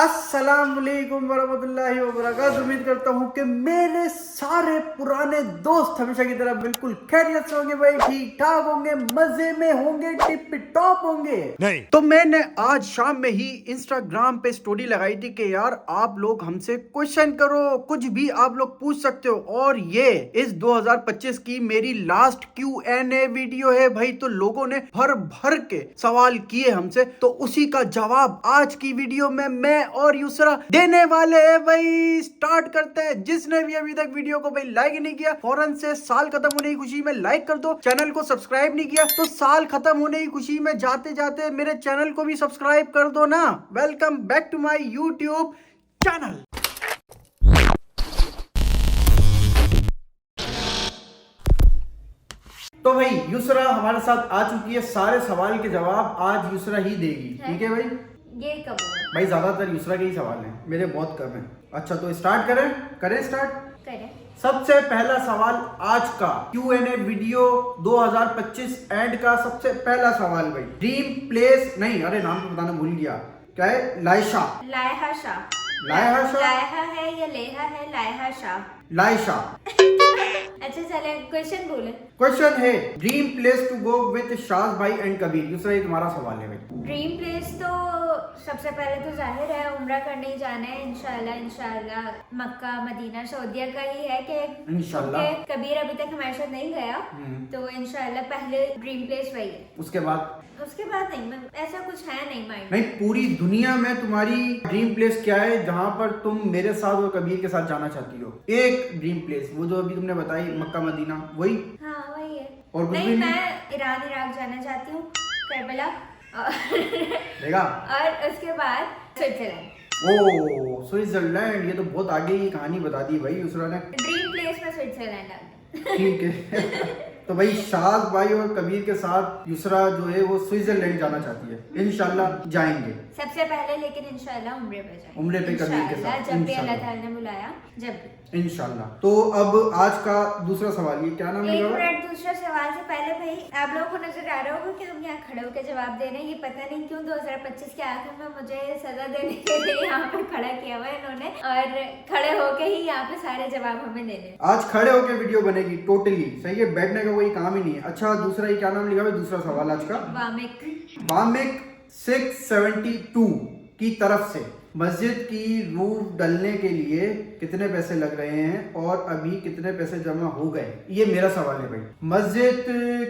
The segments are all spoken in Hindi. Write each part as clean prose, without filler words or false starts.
अस्सलामुअलैकुम वरहमतुल्लाहि वबरकातुहू। उम्मीद करता हूँ कि मेरे सारे पुराने दोस्त हमेशा की तरह बिल्कुल खैरियत से होंगे भाई, ठीक ठाक होंगे, मजे में होंगे, टिप टॉप होंगे। नहीं तो मैंने आज शाम में ही इंस्टाग्राम पे स्टोरी लगाई थी कि यार आप लोग हमसे क्वेश्चन करो, कुछ भी आप लोग पूछ सकते हो। और ये इस 2025 की मेरी लास्ट Q&A वीडियो है भाई। तो लोगों ने भर भर के सवाल किए हमसे, तो उसी का जवाब आज की वीडियो में मैं और यूसरा देने वाले हैं भाई। स्टार्ट करते हैं। जिसने भी अभी तक वीडियो को भाई लाइक नहीं किया, फौरन से साल खत्म होने की खुशी में लाइक कर दो। चैनल को सब्सक्राइब नहीं किया तो साल खत्म होने की खुशी में जाते जाते मेरे चैनल को भी सब्सक्राइब कर दो ना। Welcome back to my YouTube channel. तो भाई यूसरा हमारे साथ आ चुकी है। सारे सवाल के जवाब आज यूसरा ही देगी, ठीक है भाई? ये कब हुआ? भाई ज्यादातर यूसरा के ही सवाल हैं, मेरे बहुत कम हैं। अच्छा तो स्टार्ट करें स्टार्ट करें। सबसे पहला सवाल आज का Q&A वीडियो 2025 एंड का सबसे पहला सवाल भाई। ड्रीम प्लेस नहीं, अरे नाम तो बताना भूल गया। क्या है? लायशा है या लेहा है? लायशा। अच्छा चले क्वेश्चन बोले। क्वेश्चन है dream place to go with Shaz भाई एंड कबीर। दूसरा ये तुम्हारा सवाल है भाई। ड्रीम प्लेस तो सबसे पहले तो जाहिर है उम्रा करने ही जाना है इंशाल्लाह। मक्का मदीना सऊदीया का ही है कि इंशाल्लाह। कबीर अभी तक हमारे साथ नहीं गया, तो इंशाल्लाह पहले ड्रीम प्लेस वही है। उसके बाद नहीं, ऐसा कुछ है नहीं माइंड। नहीं, पूरी दुनिया में तुम्हारी ड्रीम प्लेस क्या है जहाँ पर तुम मेरे साथ और कबीर के साथ जाना चाहती हो? एक ड्रीम प्लेस, वो जो अभी तुमने बताई मक्का मदीना, वही? हाँ वही है। और कुछ नहीं, भी मैं ईरान इराक जाना चाहती हूँ, करबला देखा। और उसके बाद स्विट्जरलैंड। ओ स्विट्जरलैंड, ये तो बहुत आगे की कहानी बता दी भाई दूसरा ने। ड्रीम प्लेस में स्विट्जरलैंड आ गया। ठीक है। तो भाई शाज भाई और कबीर के साथ यूसरा जो है वो स्विट्जरलैंड जाना चाहती है। इंशाल्लाह जाएंगे सबसे पहले, लेकिन इंशाल्लाह उम्रे पे जाएंगे। उम्रे पे कबीर के साथ जब भी अल्लाह ताला ने बुलाया, जब भी इंशाल्लाह। तो अब आज का दूसरा सवाल, ये क्या नाम है? एक मिनट, दूसरा सवाल से पहले भाई आप लोगों को नजर आ रहा होगा कि हम यहाँ खड़े होकर जवाब दे रहे हैं। ये पता नहीं क्यों 2025 के आखिर में मुझे सजा देने के लिए यहाँ पे खड़ा किया हुआ है इन्होंने, और खड़े होके ही यहाँ पे सारे जवाब हमें देने। आज खड़े होके वीडियो बनेगी टोटली, सही है? बैठने का कोई काम ही नहीं है। अच्छा दूसरा ये क्या नाम लिखा है? दूसरा सवाल आज का वामिक 672 की तरफ से मस्जिद की रूफ डलने के लिए कितने पैसे लग रहे हैं और अभी कितने पैसे जमा हो गए? ये मेरा सवाल है भाई। मस्जिद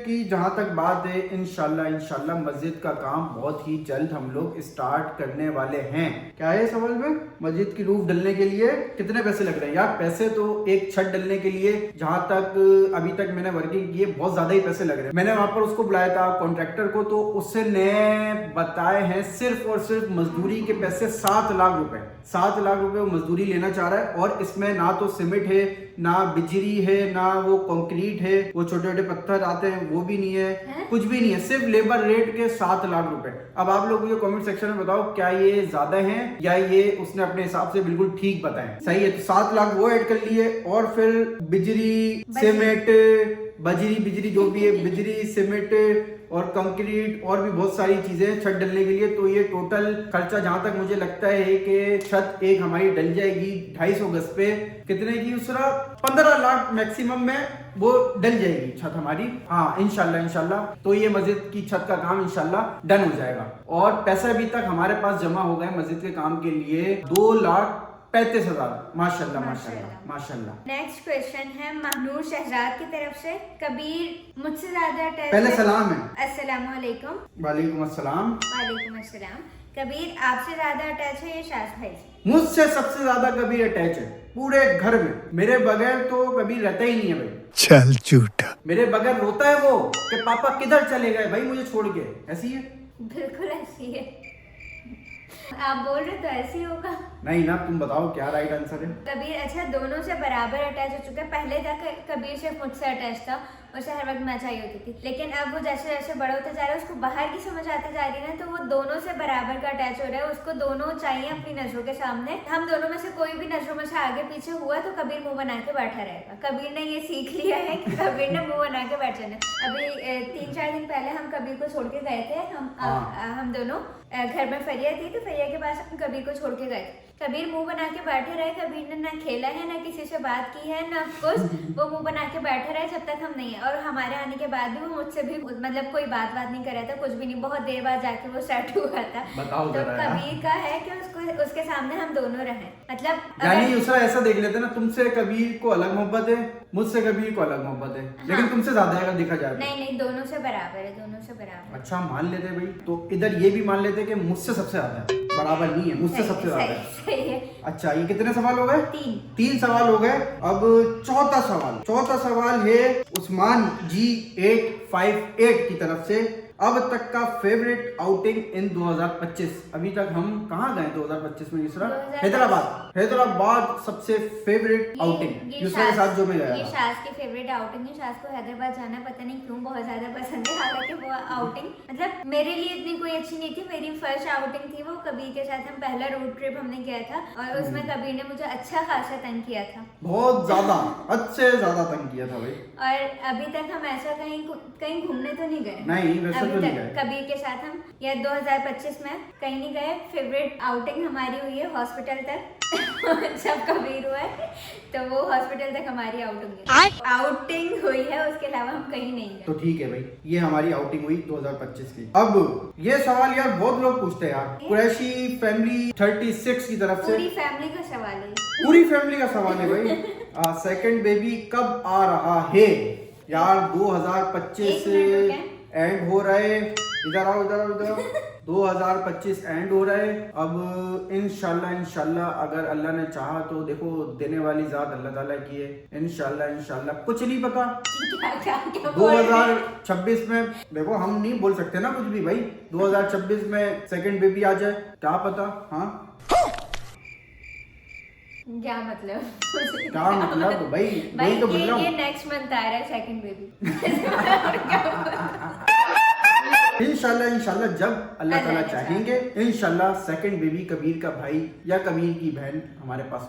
की जहां तक बात है, इंशाल्लाह मस्जिद का काम बहुत ही जल्द हम लोग स्टार्ट करने वाले हैं। क्या है सवाल में? मस्जिद की रूफ डलने के लिए कितने पैसे लग रहे हैं? यार पैसे तो एक छत डलने के लिए जहां तक अभी तक मैंने वर्किंग की है बहुत ज्यादा ही पैसे लग रहे हैं। मैंने वहां पर उसको बुलाया था कॉन्ट्रैक्टर को, तो उसने बताए हैं सिर्फ और सिर्फ मजदूरी के पैसे 7 लाख रुपए। 7 लाख रुपए वो मजदूरी लेना चाह रहा है। और इसमें ना तो सीमेंट है, ना बिजली है, ना वो कंक्रीट है, वो छोटे छोटे पत्थर आते हैं वो भी नहीं है, कुछ भी नहीं है। सिर्फ लेबर रेट के 7 लाख रुपए। अब आप लोग मुझे कमेंट सेक्शन में बताओ क्या ये ज्यादा है या ये उसने अपने हिसाब से बिल्कुल ठीक बताया? सही है तो 7 लाख वो ऐड कर लिए, और फिर बिजली सीमेंट बिजली जो भी है, बिजली सीमेंट और कंक्रीट और भी बहुत सारी चीजें छत डलने के लिए। तो ये टोटल खर्चा जहां तक मुझे लगता है कि छत एक हमारी डल जाएगी 250 गज पे। कितने की उसरा? 15 लाख मैक्सिमम में वो डल जाएगी छत हमारी। हाँ इंशाल्लाह। तो ये मस्जिद की छत का काम इंशाल्लाह डन हो जाएगा। और पैसे अभी तक हमारे पास जमा हो गए मस्जिद के काम के लिए 2,35,000। माशाल्लाह। नेक्स्ट क्वेश्चन है महनूर शहजाद की तरफ से। कबीर मुझसे ज्यादा अटैच पहले सलाम है। अस्सलाम वालेकुम। वालेकुम अस्सलाम। कबीर आपसे ज्यादा अटैच है या शाज भाई से? मुझसे सबसे ज्यादा कबीर अटैच है पूरे घर में। मेरे बगैर तो कबीर रहता ही नहीं है भाई। चल झूठा। मेरे बगैर रोता है वो कि पापा किधर चले गए भाई मुझे छोड़ के। ऐसी है? बिल्कुल ऐसी है। आप बोल रहे तो ऐसी होगा। नहीं ना, तुम बताओ क्या राइट आंसर है? कबीर अच्छा दोनों से बराबर अटैच हो चुका है। पहले तक कबीर सिर्फ मुझसे अटैच था, उसे हर वक्त मैं चाहिए होती थी, लेकिन अब वो जैसे जैसे बड़ा होता जा रहा है, उसको बाहर की समझ आती जा रही है ना, तो वो दोनों से बराबर का अटैच हो रहा है। उसको दोनों चाहिए अपनी नजरों के सामने। हम दोनों में से कोई भी नजरों में से आगे पीछे हुआ तो कबीर मुंह बना के बैठा रहेगा। कबीर ने ये सीख लिया है कि कबीर ने मुंह बना के बैठ जाना। अभी 3-4 दिन पहले हम कबीर को छोड़ के गए थे। हम दोनों घर में फरिया थी, तो फैया के पास हम कबीर को छोड़ के गए थे। कबीर मुंह बना के बैठे रहे, कबीर ने ना खेला है ना किसी से बात की है ना कुछ, वो मुंह बना के बैठे रहे जब तक हम नहीं है। और हमारे आने के बाद भी वो मुझसे भी मतलब कोई बात नहीं कर रहा था, कुछ भी नहीं। बहुत देर बाद जाके वो सेट हुआ था। तो कबीर का है कि उसके सामने हम दोनों रहे, मतलब यानी यूसरा ऐसा देख लेते ना, तुमसे कबीर को अलग मोहब्बत है, मुझसे कबीर को अलग मोहब्बत है, लेकिन तुमसे ज्यादा है देखा जाए। नहीं, दोनों से बराबर है, दोनों से बराबर। अच्छा मान लेते भाई, तो इधर ये भी मान लेते कि मुझसे सबसे ज्यादा है, बराबर नहीं है, मुझसे सबसे ज्यादा है। सही है। अच्छा, ये कितने सवाल हो गए? 3 सवाल हो गए। अब चौथा सवाल है उस्मान जी 858 की तरफ से। अब तक का फेवरेट आउटिंग इन 2025। अभी तक हम कहाँ गए 2025 में यूसरा? हैदराबाद सबसे फेवरेट आउटिंग यूसरा के साथ जो मैं गया। ये शाज की फेवरेट आउटिंग है। शाज को हैदराबाद जाना पता नहीं क्यों बहुत ज्यादा पसंद है। हालांकि वो आउटिंग मतलब मेरे लिए इतनी कोई अच्छी नहीं थी। मेरी फर्स्ट आउटिंग थी वो कबीर के साथ। हम पहला रोड ट्रिप हमने किया था और उसमें कबीर ने मुझे अच्छा खासा तंग किया था, बहुत ज्यादा, अच्छे ज्यादा तंग किया था भाई। और अभी तक हम ऐसा कहीं घूमने तो नहीं गए। नहीं, वैसे तो नहीं गए कबीर के साथ हम या 2025 में कहीं नहीं गए। फेवरेट आउटिंग हमारी हुई है हॉस्पिटल तक। जब कबीर हुआ है तो वो हॉस्पिटल तक हमारी आउटिंग हुई है, उसके अलावा हम कहीं नहीं गए। तो ठीक है भाई, ये हमारी आउटिंग हुई 2025 की। अब ये सवाल यार बहुत लोग पूछते हैं यार, कुरैशी फैमिली 36 की तरफ से। पूरी फैमिली का सवाल है, पूरी फैमिली का सवाल है भाई। सेकंड बेबी कब आ रहा है यार? 2025 से एंड हो रहा है। इधर आओ 2025 एंड हो रहा है। अब इंशाल्लाह अगर अल्लाह ने चाहा तो देखो, देने वाली जात अल्लाह ताला की है। इंशाल्लाह कुछ नहीं पता। 2026 में देखो, हम नहीं बोल सकते ना कुछ भी भाई। 2026 में सेकंड बेबी आ जाए, क्या पता। हाँ, क्या मतलब भाई तो बोल रहा हूँ। ये नेक्स्ट मंथ आ रहा है सेकंड बेबी। इंशाल्लाह जब अल्लाह ताला चाहेंगे, इंशाल्लाह सेकंड बेबी कबीर का भाई या कबीर की बहन हमारे पास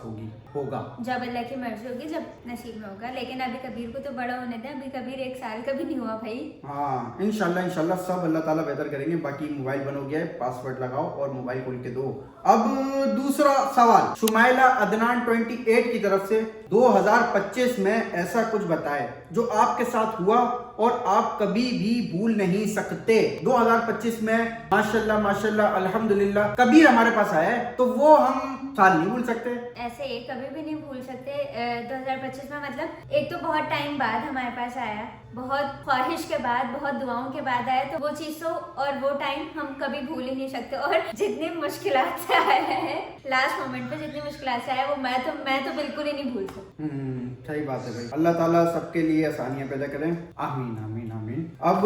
होगा। जब अल्लाह की मर्जी होगी, जब नसीब में होगा। लेकिन अभी कबीर को तो बड़ा होने दें, अभी कबीर 1 साल का भी नहीं हुआ भाई। हाँ, इंशाल्लाह सब अल्लाह ताला बेहतर करेंगे। बाकी मोबाइल बन हो गया है, पासवर्ड लगाओ और मोबाइल खोल के दो। अब दूसरा सवाल शुमाइला अदनान 28 की तरफ से। 2025 में ऐसा कुछ बताए जो आपके साथ हुआ और आप कभी भी भूल नहीं सकते। 2025 में माशाल्लाह अल्हम्दुलिल्लाह कबीर हमारे पास आया है, तो वो हम साल नहीं भूल सकते। ऐसे कभी भी नहीं भूल सकते। 2025 में मतलब एक तो बहुत टाइम बाद हमारे पास आया, बहुत ख्वाहिश के बाद, बहुत दुआओं के बाद आया, तो वो चीज तो और वो टाइम हम कभी भूल ही नहीं सकते। और जितनी मुश्किलात से आया है, लास्ट मोमेंट पे जितनी मुश्किलात से आया, वो मैं तो बिल्कुल ही नहीं भूल सकती। सही बात है भाई। अल्लाह ताला सबके लिए आसानियां पैदा करें, आमीन आमीन आमीन। अब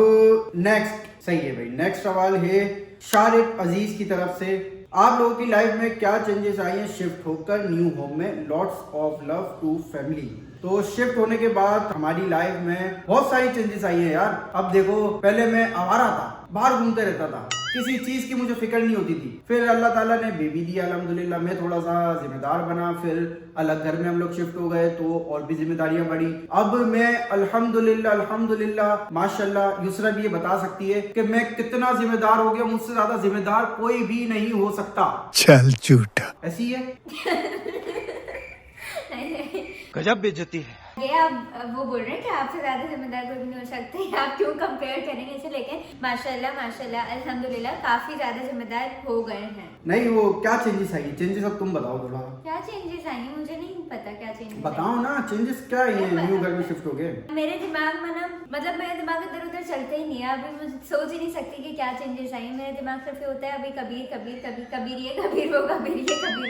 नेक्स्ट सही है भाई, नेक्स्ट सवाल है शारिक अजीज की तरफ से। आप लोगों की लाइफ में क्या चेंजेस आई हैं शिफ्ट होकर न्यू होम में? Lots of love to family. तो शिफ्ट होने के बाद हमारी लाइफ में बहुत सारी चेंजेस आई है यार। अब देखो, पहले मैं आवारा था, बाहर घूमते रहता था, किसी चीज की मुझे फिक्र नहीं होती थी। फिर अल्लाह ताला ने बेबी दिया अल्हम्दुलिल्लाह, मैं थोड़ा सा जिम्मेदार बना। फिर अलग घर में हम लोग शिफ्ट हो गए तो और भी जिम्मेदारियां बढ़ी। अब मैं अल्हम्दुलिल्लाह माशाल्लाह, यूसरा भी ये बता सकती है कि मैं कितना जिम्मेदार हो गया। मुझसे ज्यादा जिम्मेदार कोई भी नहीं हो सकता। चल झूठा, ऐसी है। गजब बेइज्जती है। ये आप वो बोल रहे हैं कि आपसे ज्यादा जिम्मेदार कोई भी नहीं हो सकते। आप क्यों कंपेयर करेंगे इसे? लेकिन माशाल्लाह अल्हम्दुलिल्लाह काफी ज्यादा जिम्मेदार हो गए हैं। नहीं, वो क्या चेंजेस आई? चेंजेस अब तुम बताओ थोड़ा। क्या चेंजेस आई हैं? मुझे नहीं पता क्या चेंजेस बताओ ना, चेंजेस क्या है न्यू घर में शिफ्ट हो गए? मेरे दिमाग में ना, मतलब मेरे दिमाग इधर उधर चलते ही नहीं है। अभी मुझे सोच ही नहीं सकती कि क्या चेंजेस आई हैं। मेरे दिमाग सिर्फ होता है अभी कबीर ये कबीर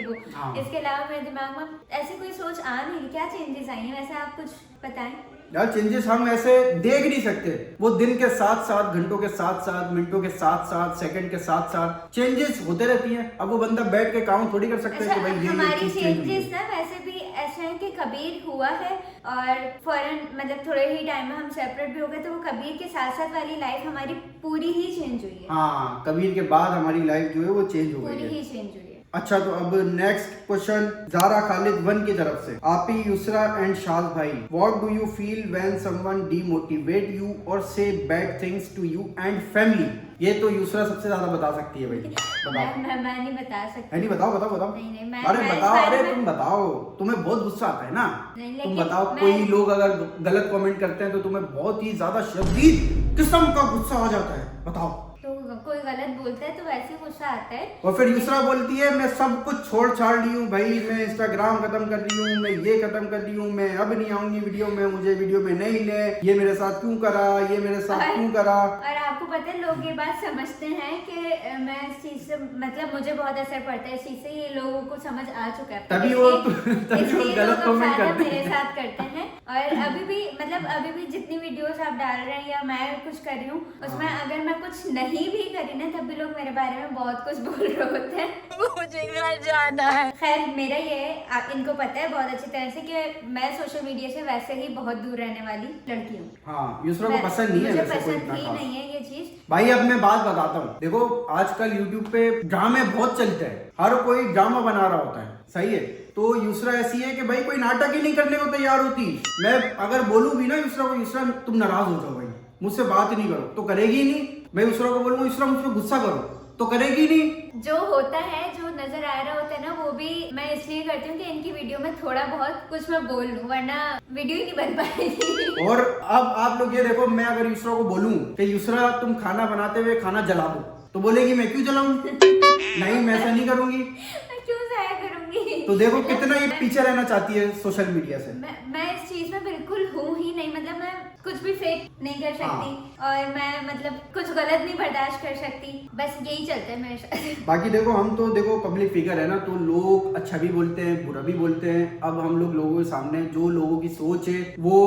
वो। हाँ। इसके अलावा मेरे दिमाग में ऐसी कोई सोच आ नहीं। क्या चेंजेस आई हैं वैसे, आप कुछ बताएं। यार चेंजेस हम ऐसे देख नहीं सकते। वो दिन के साथ साथ, घंटों के साथ साथ, मिनटों के साथ साथ, सेकंड के साथ साथ चेंजेस होते रहती हैं। अब वो बंदा बैठ के काउंट थोड़ी कर सकता है कि भाई ये हमारी चीज चेंज चेंजेस ना वैसे भी ऐसे हैं कि कबीर हुआ है और फौरन मतलब थोड़े ही टाइम में हम सेपरेट भी हो गए, तो वो कबीर के साथ साथ वाली लाइफ हमारी पूरी ही चेंज हुई है। हाँ, कबीर के बाद हमारी लाइफ जो है वो चेंज हो गई है, पूरी ही चेंज हुई है। अच्छा, तो अब नेक्स्ट क्वेश्चन जारा खालिद 1 की तरफ से। आपी यूसरा एंड शाज भाई, what do you feel when someone demotivate you और say bad things to you and family? ये तो यूसरा सबसे ज्यादा बता सकती है भाई। बताओ। मैं नहीं बता सकती। नहीं बताओ बताओ बताओ। नहीं, मैं अरे इस बताओ, बारे अरे में- तुम बताओ, तुम्हें बहुत गुस्सा आता है ना। नहीं, तुम लेकिन बताओ, मैं- कोई लोग अगर गलत कमेंट करते हैं तो तुम्हें बहुत ही ज्यादा शदीद किस्म का गुस्सा आ जाता है। बताओ। तो कोई गलत बोलता है तो वैसे ही गुस्सा आता है। और फिर यूसरा बोलती है मैं सब कुछ छोड़ छाड़ ली हूँ भाई, मैं इंस्टाग्राम खत्म कर रही हूँ, मैं ये खत्म कर रही हूँ, मैं अब नहीं आऊंगी वीडियो में, मुझे वीडियो में नहीं ले, ये मेरे साथ क्यों करा, ये मेरे साथ क्यों करा। और आपको पता है लोग ये बात समझते हैं कि मैं इस चीज से मतलब मुझे बहुत असर पड़ता है इस चीज से, ये लोगों को समझ आ चुका है। तभी वो गलत कमेंट करते मेरे हैं। साथ करते हैं। और अभी भी जितनी वीडियोस आप डाल रहे हैं या मैं कुछ कर रही हूँ उसमें अगर मैं कुछ नहीं भी करी ना तब भी लोग मेरे बारे में बहुत कुछ बोल रहे होते हैं। मुझे घर जाना है। खैर मेरा ये है, इनको पता है बहुत अच्छी तरह से कि मैं सोशल मीडिया से वैसे ही बहुत दूर रहने वाली लड़की हूँ। हाँ, यूसरा को पसंद नहीं है मुझे वैसे कोई पसंद इतना ही खास। नहीं है ये चीज। भाई अब मैं बात बताता हूँ, देखो आजकल YouTube पे ड्रामे बहुत चलते हैं, हर कोई ड्रामा बना रहा होता है, सही है। तो यूसरा ऐसी है कि भाई कोई नाटक ही नहीं करने को तैयार होती। मैं अगर बोलूं भी ना यूसरा को, यूसरा तुम नाराज हो जाओ भाई, मुझसे बात ही नहीं करो, तो करेगी ही नहीं। मैं यूसरा को बोलूंगा यूसरा मुझ पर गुस्सा करो, तो करेगी नहीं। जो होता है, जो नजर आ रहा होता है ना, वो भी मैं इसलिए करती हूँ कि इनकी वीडियो में थोड़ा बहुत कुछ मैं बोल लूं, वरना वीडियो ही नहीं बन पाएगी। और अब आप लोग ये देखो, मैं अगर यूसरा को बोलूं कि यूसरा तुम खाना बनाते हुए खाना जला दो, तो बोलेगी मैं क्यों जलाऊं? नहीं, मैं ऐसा नहीं करूंगी। मैं क्यों जाया करूंगी? तो देखो कितना ये पीछे रहना चाहती है सोशल मीडिया से। मैं इस चीज में बिल्कुल हूँ ही नहीं, मतलब मैं कुछ भी फेक नहीं कर सकती और मैं मतलब कुछ गलत नहीं बर्दाश्त कर सकती, बस यही चलता है मेरे साथ। बाकी देखो हम तो देखो पब्लिक फिगर है ना, तो लोग अच्छा भी बोलते हैं बुरा भी बोलते हैं। अब हम लोग लोगों के सामने जो लोगों की सोच है वो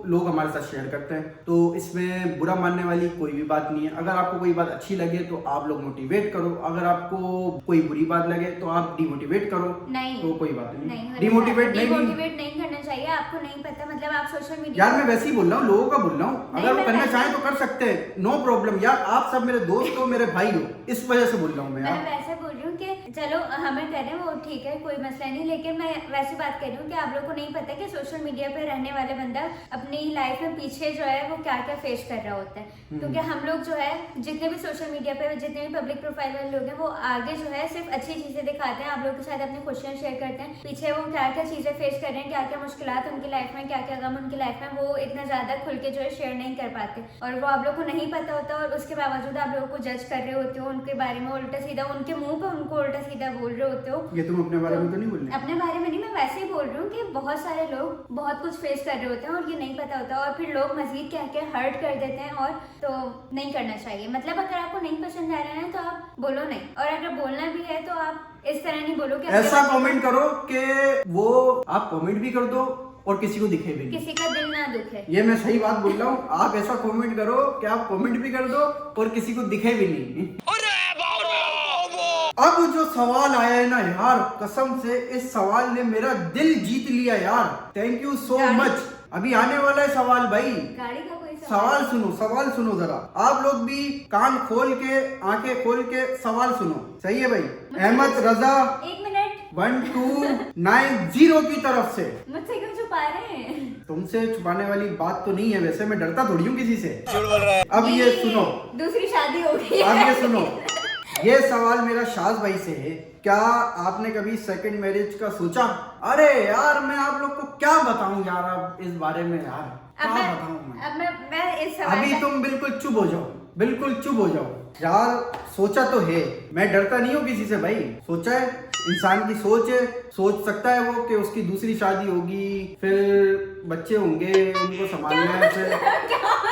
लोग हमारे साथ शेयर करते हैं, तो इसमें बुरा मानने वाली कोई भी बात नहीं है। अगर आपको कोई बात अच्छी लगे तो आप लोग मोटिवेट करो, अगर आपको कोई बुरी बात लगे तो आप डिमोटिवेट करो। नहीं, तो कोई बात नहीं, डिमोटिवेट नहीं नहीं करना चाहिए। आपको नहीं पता, मतलब आप सोशल मीडिया, यार मैं वैसे ही बोल रहा हूँ, लोगों का बोल रहा हूँ। नहीं, अगर वो मैं करना वैसे- चाहें तो कर सकते हैं, नो प्रॉब्लम। यार आप सब मेरे दोस्त हो, मेरे भाई हो, इस वजह से बोल रहा हूँ मैं। मैं वैसे बोल रही हूँ कि चलो हमें करें वो ठीक है, कोई मसला नहीं, लेकिन मैं वैसी बात कर रही हूँ कि आप लोग को नहीं पता कि सोशल मीडिया पे रहने वाले बंदा अपनी लाइफ में पीछे जो है वो क्या क्या फेस कर रहा होता है। क्योंकि हम लोग जो है जितने भी सोशल मीडिया पे जितने भी पब्लिक प्रोफाइल वाले लोग हैं वो आगे जो है सिर्फ अच्छी चीजें दिखाते हैं, आप लोग के साथ अपनी खुशियां शेयर करते हैं, पीछे वो क्या क्या चीजें फेस कर रहे हैं, क्या क्या मुश्किलात उनकी लाइफ में, क्या क्या गम उनकी लाइफ में, वो इतना ज्यादा खुल के जो है शेयर नहीं कर पाते और वो आप लोग को नहीं पता होता और उसके बावजूद आप लोगों को जज कर रहे होते हो, उनके बारे में उल्टा सीधा, उनके मुंह पे उनको उल्टा सीधा बोल रहे होते हो। ये तुम अपने बारे में तो नहीं बोल रहे? अपने बारे में नहीं, मैं वैसे ही बोल रही हूँ कि बहुत सारे लोग बहुत कुछ फेस कर रहे होते हैं और ये नहीं पता होता और फिर लोग मजीद क्या क्या हर्ट कर देते हैं, और तो नहीं करना चाहिए। मतलब अगर आपको नहीं पसंद आ रहा है तो आप बोलो नहीं, और अगर बोलना भी है तो आप इस तरह नहीं बोलो कि ऐसा कमेंट करो कि वो आप कमेंट भी कर दो और किसी को दिखे भी नहीं, किसी का दिल ना दुखे। ये मैं सही बात बोल रहा हूँ। आप ऐसा कमेंट करो कि आप कमेंट भी कर दो और किसी को दिखे भी नहीं। अब जो सवाल आया है ना यार, कसम से इस सवाल ने मेरा दिल जीत लिया यार। Thank you so much. अभी आने वाला है सवाल भाई, गाड़ी का कोई सवाल सुनो जरा। आप लोग भी कान खोल के आंखें खोल के सवाल सुनो, सही है भाई? अहमद रजा 1 मिनट 1290 की तरफ से। मुझसे क्यों छुपा रहे हैं? तुमसे छुपाने वाली बात तो नहीं है, वैसे मैं डरता थोड़ी हूँ किसी से। अब ये सुनो, दूसरी शादी हो गई अब है। ये सुनो, ये सवाल मेरा शाज भाई से है। क्या आपने कभी सेकंड मैरिज का सोचा? अरे यार मैं आप लोग को क्या बताऊं यार अब इस बारे में यार, क्या बताऊं मैं? अब मैं इस सवाल अभी तुम बिल्कुल चुप हो जाओ, बिल्कुल चुप हो जाओ यार। सोचा तो है, मैं डरता नहीं हूँ किसी से भाई। सोचा है, इंसान की सोच है, सोच सकता है वो कि उसकी दूसरी शादी होगी, फिर बच्चे होंगे उनको संभालना है, फिर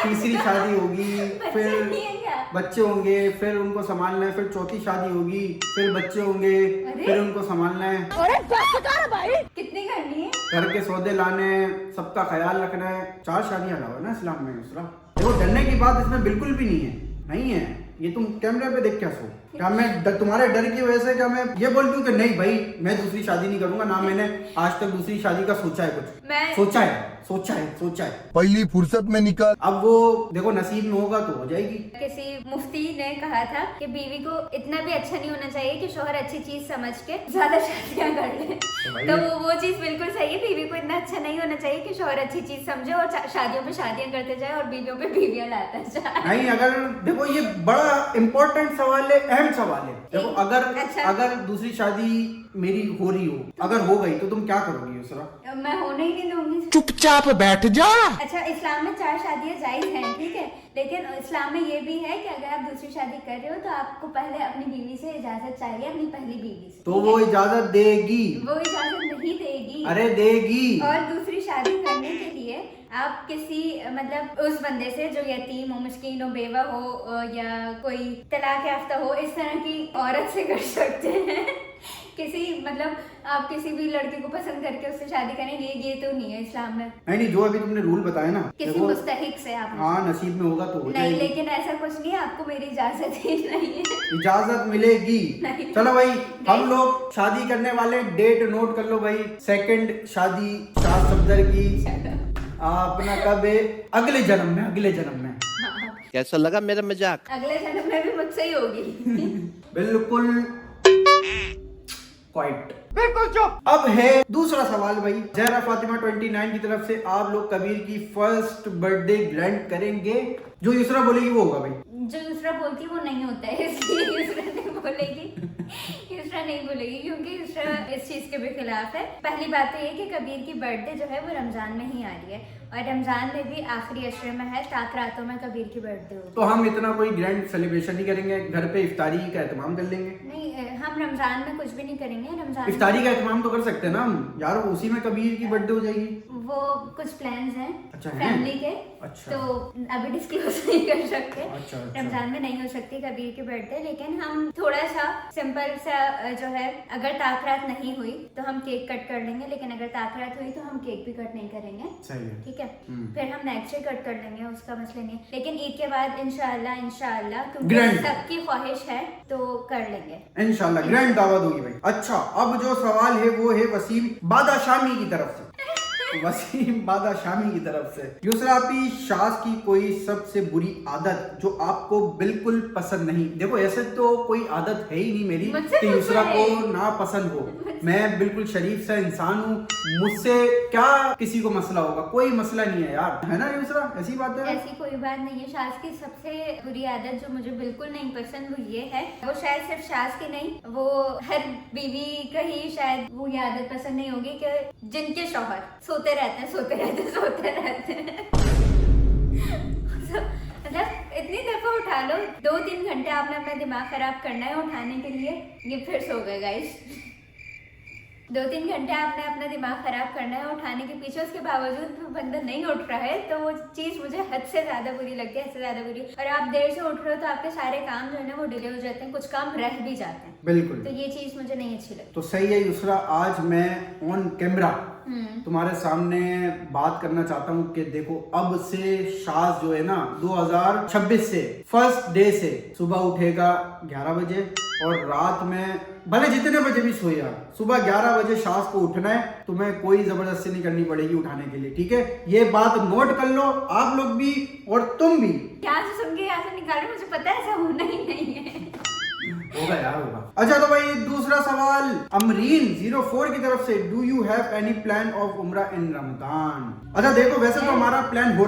तीसरी शादी होगी, फिर बच्चे होंगे, फिर उनको संभालना है, फिर चौथी शादी होगी, फिर बच्चे होंगे, फिर उनको संभालना है, कितनी करनी है, घर के सौदे लाने, सबका ख्याल रखना है। 4 शादियां अलावा है ना इस्लाम में। दूसरा देखो, डरने की बात इसमें बिल्कुल भी नहीं है, नहीं है। ये तुम कैमरे पे देख क्या सो क्या मैं तुम्हारे डर की वजह से क्या मैं ये बोलती हूँ कि नहीं भाई मैं दूसरी शादी नहीं करूंगा, ना मैंने आज तक दूसरी शादी का सोचा है कुछ। मैं सोचा है पहली फुर्सत में निकल। अब वो देखो नसीब में होगा तो हो जाएगी। किसी मुफ्ती ने कहा था कि बीवी को इतना भी अच्छा नहीं होना चाहिए कि शोहर अच्छी चीज समझ के ज्यादा शादियां कर ले। तो वो चीज बिल्कुल सही है, बीवी को इतना अच्छा नहीं होना चाहिए कि शोहर अच्छी चीज समझे और शादियों पे शादियां करते जाए और बीवियों पे बीवियां लाता जाए। नहीं, अगर देखो ये बड़ा इम्पोर्टेंट सवाल है, अहम सवाल है। देखो अगर दूसरी शादी मेरी हो रही हो, अगर हो गई तो तुम क्या करोगी उसरा? मैं होने ही नहीं दूंगी। चुपचाप बैठ जा। अच्छा, इस्लाम में 4 शादियां जायज हैं, ठीक है, लेकिन इस्लाम में ये भी है कि अगर आप दूसरी शादी कर रहे हो तो आपको पहले अपनी बीवी से इजाजत चाहिए, अपनी पहली बीवी से। तो वो इजाजत देगी? वो इजाजत नहीं देगी। अरे देगी। और दूसरी शादी करने के लिए आप किसी मतलब उस बंदे से जो यतीम हो, मिस्कीन हो, बेवा हो या कोई तलाक याफ्ता हो, इस तरह की औरत से कर सकते हैं। किसी मतलब आप किसी भी लड़की को पसंद करके उससे शादी करें, ये तो नहीं है इस्लाम में। नहीं, जो अभी तुमने रूल बताया ना, किसी मुस्तहिक से आप हाँ नसीब में होगा तो हो नहीं, जाएगी। लेकिन ऐसा कुछ नहीं है, आपको मेरी इजाजत ही नहीं है। इजाजत मिलेगी। नहीं। चलो भाई, हम लोग शादी करने वाले, डेट नोट कर लो भाई। सेकंड शादी शाह सफदर की अपना कब है? अगले जन्म में। कैसा लगा मेरा मजाक? अगले जन्म में भी मुझसे ही होगी। बिल्कुल चुप। अब है दूसरा सवाल भाई। जहरा फातिमा 29 की तरफ से आप लोग कबीर की फर्स्ट बर्थडे ग्रैंड करेंगे? जो यूसरा बोलेगी वो होगा भाई। जो यूसरा बोलती है वो नहीं होता है, इसलिए यूसरा नहीं बोलेगी। यूसरा नहीं बोलेगी क्योंकि यूसरा इस चीज के भी खिलाफ है। पहली बात तो ये कि कबीर की बर्थडे जो है वो रमजान में ही आ रही है और रमजान में भी आखिरी अशरे में है, ताक रातों में कबीर की बर्थडे होगी। तो हम इतना कोई ग्रैंड सेलिब्रेशन नहीं करेंगे, घर पे इफ्तारी का एहतमाम कर लेंगे। नहीं, हम रमजान में कुछ भी नहीं करेंगे। रमजान इफ्तारी का एहतमाम तो कर सकते हैं ना हम यार, उसी में कबीर की बर्थडे हो जाएगी। वो कुछ प्लान्स हैं अच्छा, फैमिली के। अच्छा। तो अभी डिस्क्लोज नहीं कर सकते। अच्छा। रमजान में नहीं हो सकती कबीर की बर्थडे, लेकिन हम थोड़ा सा सिंपल सा जो है, अगर ताकरात नहीं हुई तो हम केक कट कर लेंगे, लेकिन अगर ताकरात हुई तो हम केक भी कट नहीं करेंगे। सही है। ठीक है, फिर हम नेक्स्ट डे कट कर लेंगे, उसका मसला नहीं है। लेकिन ईद के बाद इंशाल्लाह क्योंकि सबकी ख्वाहिश है तो कर लेंगे इंशाल्लाह। ग्रैंड दावत होगी भाई। अच्छा, अब जो सवाल है वो है वसीम बादाशामी की तरफ से। वसीम बादाशामी की तरफ से, यूसरा आपकी शास की कोई सबसे बुरी आदत जो आपको बिल्कुल पसंद नहीं? देखो ऐसे तो कोई आदत है ही नहीं मेरी कि यूसरा को ना पसंद हो। मैं बिल्कुल शरीफ सा इंसान हूँ, मुझसे क्या किसी को मसला होगा? कोई मसला नहीं है यार, है ना यूसरा? ऐसी बात है। ऐसी कोई बात नहीं है। शास की सबसे बुरी आदत जो मुझे बिल्कुल नहीं पसंद वो ये है, वो शायद सिर्फ शास की नहीं, वो हर बीवी का ही शायद वो ये आदत पसंद नहीं होगी कि जिनके शौहर सोते रहते हैं मतलब इतनी दफा उठा लो, 2-3 घंटे आपने अपना दिमाग खराब करना है उठाने के लिए, ये फिर सो गए गाइस। 2-3 घंटे आपने अपना दिमाग खराब करना है उठाने के पीछे, उसके बावजूद वो बंदा नहीं उठ रहा है, तो वो चीज मुझे हद से ज्यादा बुरी लगती है, हद से ज्यादा बुरी। और आप देर से उठ रहे हो तो आपके सारे काम जो है ना वो डिले हो जाते हैं, कुछ काम रह भी जाते हैं। बिल्कुल। तो ये चीज मुझे नहीं अच्छी लगती। तो सही है यूसरा, आज मैं ऑन कैमरा तुम्हारे सामने बात करना चाहता हूँ कि देखो अब से शाज जो है ना 2026 से फर्स्ट डे से सुबह उठेगा 11 बजे और रात में भले जितने बजे भी सोए यार, सुबह 11 बजे शाज को उठना है। तुम्हें कोई जबरदस्ती नहीं करनी पड़ेगी उठाने के लिए, ठीक है? ये बात नोट कर लो, आप लोग भी और तुम भी। यहाँ से सुन के यहाँ से निकालो, मुझे पता है ऐसा होना ही नहीं है। होगा यार, होगा। अच्छा तो भाई दूसरा सवाल अमरीन 04 की तरफ से, do you have any plan of उम्रा इन रमजान? अच्छा देखो, वैसे तो हमारा प्लान हो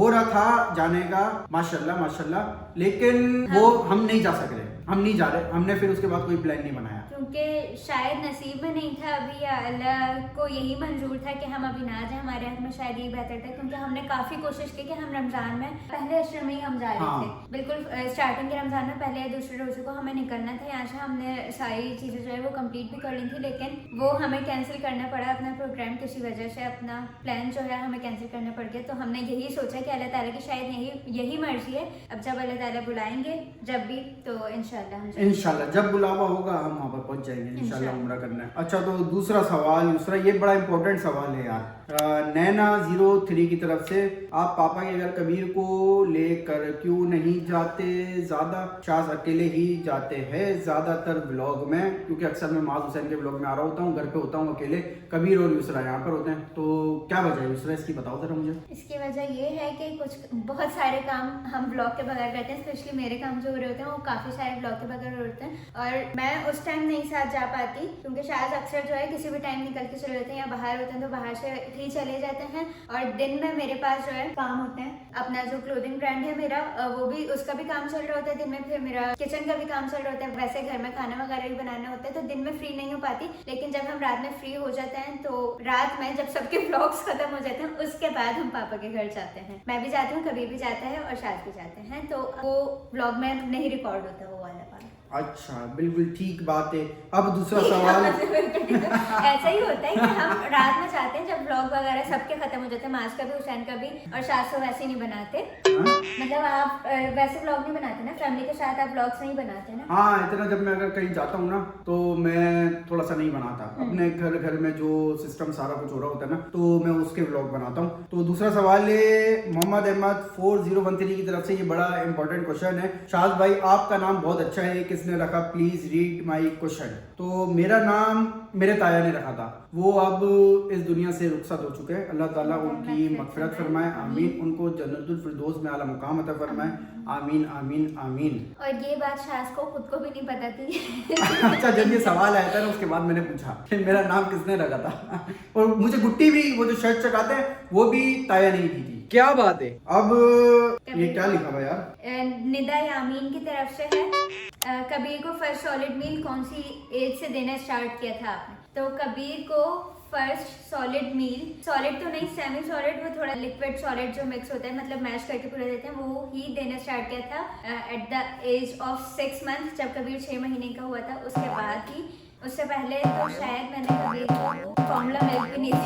रहा था जाने का, माशाल्लाह, लेकिन वो हम नहीं जा सक रहे, हम नहीं जा रहे। हमने फिर उसके बाद कोई प्लान नहीं बनाया क्योंकि शायद नसीब में नहीं था अभी, या अल्लाह को यही मंजूर था कि हम अभी ना जाए। हमारे हाथ में शायद यही बेहतर था, क्योंकि हमने काफी कोशिश की कि हम रमजान में पहले अशर में ही हम जा रहे थे। बिल्कुल स्टार्टिंग के रमजान में पहले या दूसरे रोजे को हमें निकलना था यहाँ से। हमने सारी चीजें जो है वो कंप्लीट भी कर ली थी, लेकिन वो हमें कैंसिल करना पड़ा अपना प्रोग्राम, किसी वजह से अपना प्लान जो है हमें कैंसिल करना पड़ गया। तो हमने यही सोचा कि अल्लाह ताला की शायद यही मर्जी है। अब जब अल्लाह ताला बुलाएंगे जब भी, तो इंशाल्लाह जब बुलावा होगा हम वहाँ पर पहुंच जाएंगे इंशाल्लाह उम्रा करना है। अच्छा तो दूसरा सवाल, ये बड़ा इंपॉर्टेंट सवाल है यार। नैना03 की तरफ से, आप पापा के घर कबीर को लेकर क्यों नहीं जाते? ज्यादा शायद अकेले ही जाते हैं ज्यादातर व्लॉग में, क्योंकि अक्सर मैं माज हुसैन के व्लॉग में आ रहा होता हूँ, घर पे होता हूँ अकेले, कबीर और यूसरा यहाँ पर होते हैं। तो क्या वजह है यूसरा, इसकी बताओ जरा मुझे। इसकी वजह ये है कि बहुत सारे काम हम ब्लॉग के बगैर करते हैं, स्पेशली मेरे काम जो हो रहे होते हैं वो काफी सारे ब्लॉग के बगैर होते हैं, और मैं उस टाइम नहीं साथ जा पाती, क्योंकि शायद अक्सर जो है किसी भी टाइम निकल के चले जाते हैं या बाहर होते हैं तो बाहर से ही चले जाते हैं, और दिन में मेरे पास जो है काम होते हैं। अपना जो क्लोथिंग ब्रांड है मेरा, वो भी, उसका भी काम चल रहा होता है दिन में, फिर मेरा किचन का भी काम चल रहा होता है, वैसे घर में खाना वगैरह भी बनाना होता है, तो दिन में फ्री नहीं हो पाती। लेकिन जब हम रात में फ्री हो जाते हैं तो रात में जब सबके व्लॉग्स खत्म हो जाते हैं उसके बाद हम पापा के घर जाते हैं। मैं भी जाती हूँ, कबीर भी जाता है और शाद भी जाते हैं, तो वो व्लॉग में नहीं रिकॉर्ड होता वो वाला पार्ट। अच्छा बिल्कुल ठीक बात है। अब दूसरा सवाल ऐसा ही होता है कि हम रात में जाते हैं जब व्लॉग वगैरह सबके खत्म हो जाते हैं, माज का भी, हुसैन का भी, और शाद से वैसे नहीं बनाते। मतलब आप वैसे व्लॉग नहीं बनाते ना, फैमिली के साथ आप व्लॉग्स नहीं बनाते ना। हाँ, इतना जब मैं अगर कहीं जाता हूँ ना तो मैं थोड़ा सा नहीं बनाता, अपने घर में जो सिस्टम सारा कुछ हो रहा होता है ना तो मैं उसके व्लॉग बनाता हूँ। तो दूसरा सवाल है मोहम्मद अहमद 4013 की तरफ से, ये बड़ा इंपॉर्टेंट क्वेश्चन है। शाद भाई आपका नाम बहुत अच्छा है, किसने रखा? Please read my question. तो मेरा नाम मेरे ताया ने रखा था, वो अब इस दुनिया से रुखसत हो चुके हैं, अल्लाह ताला उनकी मगफिरत फरमाए, आमीन। उनको जन्नतुल फिरदौस में आला मुकाम अता फरमाए, आमीन आमीन आमीन। और ये बात शाज को खुद को भी नहीं पता थी। अच्छा, जब ये सवाल आया था ना उसके बाद मैंने पूछा कि मेरा नाम किसने रखा था, और मुझे गुट्टी भी, वो जो शर्ट चकाते हैं वो भी ताया नहीं की थी। क्या बात है। अब ये क्या लिखा हुआ यार? निदा यामीन की तरफ से है, कबीर को फर्स्ट सॉलिड मील कौन सी एज से देना स्टार्ट किया था आपने? तो कबीर को फर्स्ट सॉलिड मील, सॉलिड तो नहीं, सेमी सॉलिड, वो थोड़ा लिक्विड सॉलिड जो मिक्स होता है, मतलब मैश करके पूरा देते हैं, वो ही देना स्टार्ट किया था at the age of 6 month, जब कबीर 6 महीने का हुआ था। उसके बाद ही, उससे पहले तो शायद मैंने कबीर को फॉर्मूला मिल्क भी नहीं दी।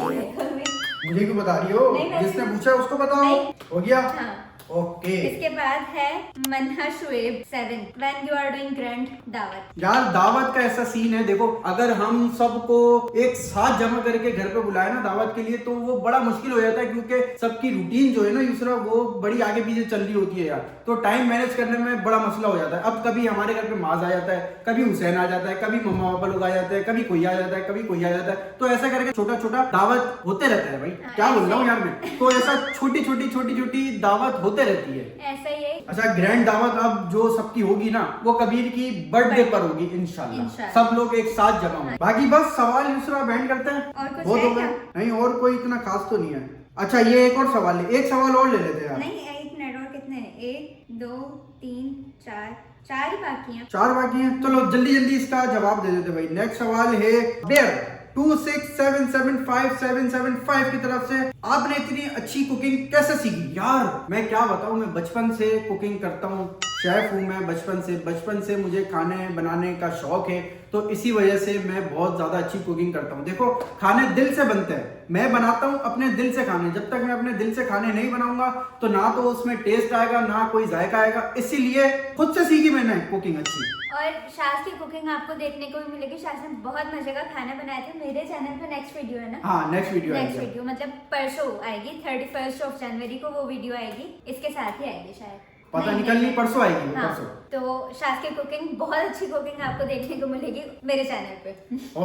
मुझे क्यों बता रही हो? जिसने पूछा उसको बताओ। हो गया? हाँ। ओके। इसके बाद है Manha Shoaib 7 when you are doing grand दावत। यार दावत का ऐसा सीन है, देखो अगर हम सबको एक साथ जमा करके घर पे बुलाए ना दावत के लिए तो वो बड़ा मुश्किल हो जाता है, क्योंकि सबकी रूटीन जो है ना यूसरा वो बड़ी आगे पीछे चल रही होती है यार, तो टाइम मैनेज करने में बड़ा मसला हो जाता है। अब कभी हमारे घर पे माज आ जाता है, कभी हुसैन आ जाता है, कभी मम्मा पापा लोग आ जाते हैं, कभी कोई आ जाता है, कभी कोई आ जाता है, तो ऐसा करके छोटा छोटा दावत होते रहता है। भाई क्या बोल रहा हूँ यार मैं, तो ऐसा छोटी छोटी दावत होते रहती है। ऐसा ही है। अच्छा, ग्रैंड दावत अब जो सबकी होगी ना वो कबीर की बर्थडे पर होगी इंशाल्लाह, सब लोग एक साथ जमा होंगे। बाकी बस सवाल दूसरा बैंड करते हैं, और कुछ बहुत है हो गए? क्या? नहीं और कोई इतना खास तो नहीं है। अच्छा ये एक और सवाल है, एक सवाल और ले लेते हैं यार। नहीं, एक मिनट, और कितने हैं? 1 2 3 4 ही बाकी हैं। 4 बाकी हैं, चलो जल्दी जल्दी इसका जवाब दे देते भाई। नेक्स्ट सवाल है बेयर 2677575 की तरफ से, आपने इतनी अच्छी कुकिंग कैसे सीखी? यार मैं क्या बताऊं, मैं बचपन से कुकिंग करता हूँ, शेफ हूँ मैं बचपन से मुझे खाने बनाने का शौक है, तो इसी वजह से मैं बहुत ज्यादा अच्छी कुकिंग करता हूँ। देखो खाने दिल से बनते हैं, मैं बनाता हूँ अपने दिल से खाने, जब तक मैं अपने दिल से खाने नहीं बनाऊंगा तो ना तो उसमें टेस्ट आएगा ना कोई जायका आएगा, इसीलिए खुद से सीखी मैंने कुकिंग अच्छी। और शाज की कुकिंग आपको देखने को भी मिलेगी, शाज ने बहुत मजे का खाना बनाया था। मेरे चैनल पे नेक्स्ट वीडियो है ना? हाँ नेक्स्ट वीडियो मतलब परसों आएगी, 31 जनवरी को वो वीडियो आएगी, इसके साथ ही आएगी शायद, पता निकल नहीं, परसों आएगी वो, हाँ, परसों। तो शाज की कुकिंग, बहुत अच्छी कुकिंग आपको देखने को मिलेगी मेरे चैनल पे।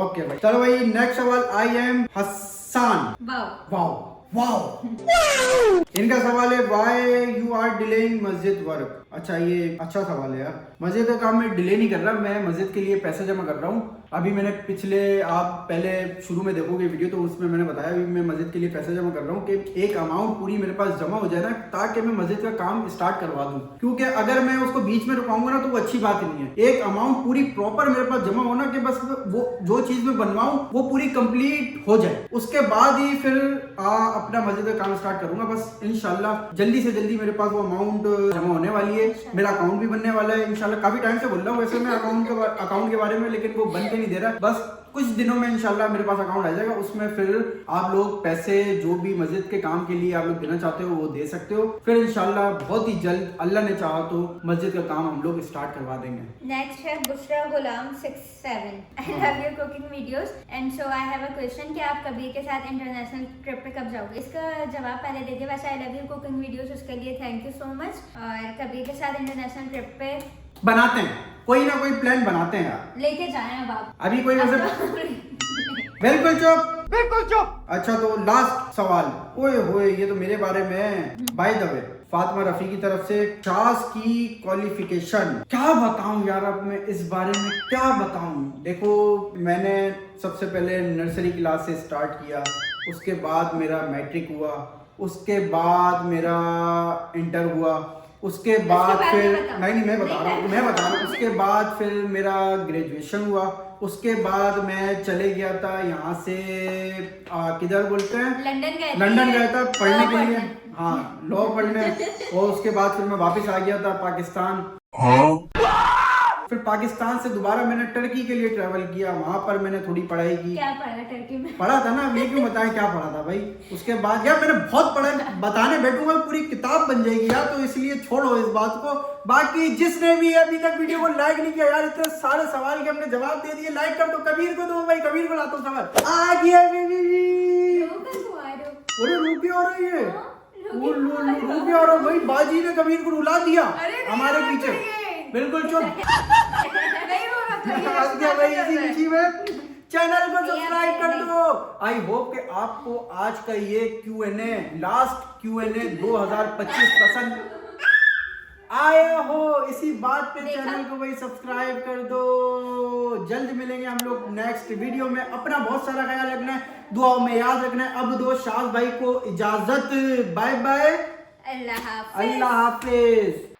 ओके भाई, चलो भाई नेक्स्ट सवाल। I am Hasan. वाओ इनका सवाल है व्हाई यू आर डिलेइंग मस्जिद वर्क। अच्छा ये अच्छा सवाल है यार, मस्जिद का काम मैं डिले नहीं कर रहा, मैं मस्जिद के लिए पैसे जमा कर रहा हूँ। अभी मैंने पिछले, आप पहले शुरू में देखोगे वीडियो तो उसमें मैंने बताया अभी मैं मस्जिद के लिए पैसे जमा कर रहा हूँ कि एक अमाउंट पूरी मेरे पास जमा हो जाए ना, ताकि मैं मस्जिद का काम स्टार्ट करवा दूँ, क्योंकि अगर मैं उसको बीच में रुकाऊंगा ना तो वो अच्छी बात नहीं है। एक अमाउंट पूरी प्रॉपर मेरे पास जमा होना कि बस वो जो चीज मैं बनवाऊं वो पूरी कंप्लीट हो जाए, उसके बाद ही फिर अपना मस्जिद का काम स्टार्ट करूंगा। बस इंशाल्लाह जल्दी से जल्दी मेरे पास वो अमाउंट जमा होने वाली है। मेरा अकाउंट भी बनने वाला है इंशाल्लाह। काफी टाइम से बोल रहा हूँ वैसे मैं अकाउंट के बारे में, लेकिन वो बन के नहीं दे रहा है। बस कुछ दिनों में इंशाल्लाह मेरे पास अकाउंट आ जाएगा, उसमें फिर आप लोग पैसे जो भी मस्जिद के काम के लिए आप लोग देना चाहते हो वो दे सकते हो। फिर इंशाल्लाह बहुत ही जल्द अल्लाह ने चाहा तो मस्जिद का काम हम लोग स्टार्ट करवा देंगे। नेक्स्ट है बुशरा गुलाम 67। I love your cooking videos and so I have a question कि आप कबीर के साथ इंटरनेशनल ट्रिप पे कब जाओगे? इसका जवाब पहले दे दिया। वैसे I love your cooking videos, उसके लिए थैंक यू सो मच। और कबीर के साथ इंटरनेशनल ट्रिप पे बनाते हैं, कोई ना कोई प्लान बनाते हैं यार, लेके जाए अब आप। अभी कोई वैसे बिल्कुल चुप। अच्छा तो लास्ट सवाल, ओए होए ये तो मेरे बारे में है। By the way Fatima Rafi की तरफ से चास की क्वालिफिकेशन, क्या बताऊं यार, अब मैं इस बारे में क्या बताऊं। देखो मैंने सबसे पहले नर्सरी क्लास से स्टार्ट किया, उसके बाद मेरा मैट्रिक हुआ, उसके बाद मेरा इंटर हुआ, उसके बाद फिर नहीं मैं बता रहा हूँ उसके बाद फिर मेरा ग्रेजुएशन हुआ, उसके बाद मैं चले गया था यहाँ से किधर बोलते हैं, लंदन गया था पढ़ने के लिए, हाँ लॉ पढ़ने। और उसके बाद फिर मैं वापस आ गया था पाकिस्तान। फिर पाकिस्तान से दोबारा मैंने टर्की के लिए ट्रैवल किया, वहां पर मैंने थोड़ी पढ़ाई की। क्या पढ़ा टर्की में? पढ़ा था ना, ये क्यों बताएं क्या पढ़ा था भाई। उसके बाद यार मैंने बहुत पढ़ा, बताने बैठूंगा पूरी किताब बन जाएगी यार, तो इसलिए छोड़ो इस बात को। बाकी जिसने भी अभी तक वीडियो को लाइक नहीं किया यार, इतने सारे सवाल के हमने जवाब दे दिए, लाइक कर दो। कबीर को दो भाई, कबीर को लाता हूँ सवाल आ गया। रूपी हो रही है, रूपी हो रहा भाई, बाजी ने कबीर को रुला दिया हमारे पीछे। बिल्कुल चुप। भाई इसी खुशी में चैनल को सब्सक्राइब कर दो। आई होप कि आपको आज का ये Q&A, लास्ट Q&A 2025 पसंद आया हो। इसी बात पे चैनल को भाई सब्सक्राइब कर दो। जल्द मिलेंगे हम लोग नेक्स्ट वीडियो में। अपना बहुत सारा ख्याल रखना है, दुआओं में याद रखना है। अब दो शाज भाई को इजाजत, बाय बाय, अल्लाह हाफिज। अल्लाह हाफिज।